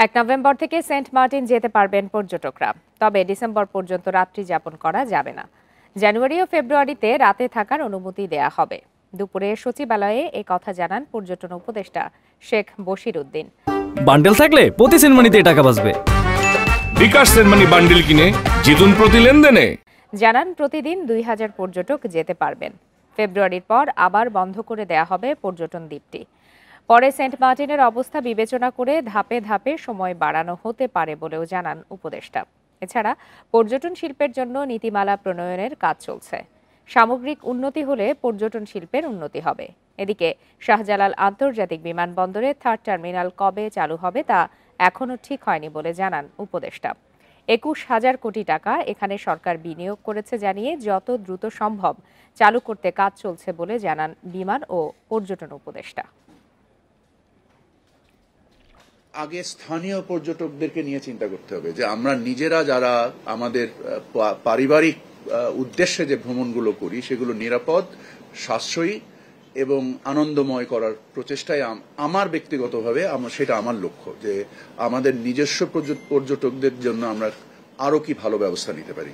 1 November থেকে Saint Martin যেতে পারবেন পর্যটকরা। তবে ডিসেম্বর পর্যন্ত রাত্রি যাপন করা যাবে না। জানুয়ারি ও ফেব্রুয়ারিতে রাতে থাকার অনুমতি দেয়া হবে। দুপুরে সচিবালয়ে এই কথা জানান পর্যটন উপদেষ্টা শেখ বশির উদ্দিন। বান্ডেল থাকলে প্রতি সেনমানিতে টাকা বাঁচবে। বিকাশ সেনমানি বান্ডেল কিনে জিতুন প্রতি লেনদেনে। জানান প্রতিদিন 2000 পর্যটক যেতে পারবেন। ফেব্রুয়ারির পর আবার বন্ধ করে দেয়া হবে পর্যটন দ্বীপটি। পরে সেন্ট মার্টিনের অবস্থা বিবেচনা করে ধাপে ধাপে সময় বাড়ানো হতে পারে বলেও জানান উপদেষ্টা। এছাড়া পর্যটন শিল্পের জন্য নীতিমালা প্রণয়নের কাজ চলছে। সামগ্রিক উন্নতি হলে পর্যটন শিল্পের উন্নতি হবে। এদিকে শাহজালাল আন্তর্জাতিক বিমানবন্দরে 3rd টার্মিনাল কবে চালু হবে তা এখনো ঠিক হয়নি বলে জানান উপদেষ্টা। 21,000 কোটি টাকা এখানে সরকার বিনিয়োগ করেছে জানিয়ে যত দ্রুত সম্ভব চালু করতে কাজ চলছে বলে জানান বিমান ও পর্যটন উপদেষ্টা। আগে স্থানীয় পর্যটকদেরকে নিয়ে চিন্তা করতে হবে যে আমরা নিজেরা যারা আমাদের পারিবারিক উদ্দেশ্যে যে ভ্রমণগুলো করি সেগুলো নিরাপদ, সাশ্রয়ী এবং আনন্দময় করার প্রচেষ্টায় আমার ব্যক্তিগতভাবে সেটা আমার লক্ষ্য যে আমাদের নিজস্ব পর্যটকদের জন্য আমরা আরো কি ভালো ব্যবস্থা নিতে পারি।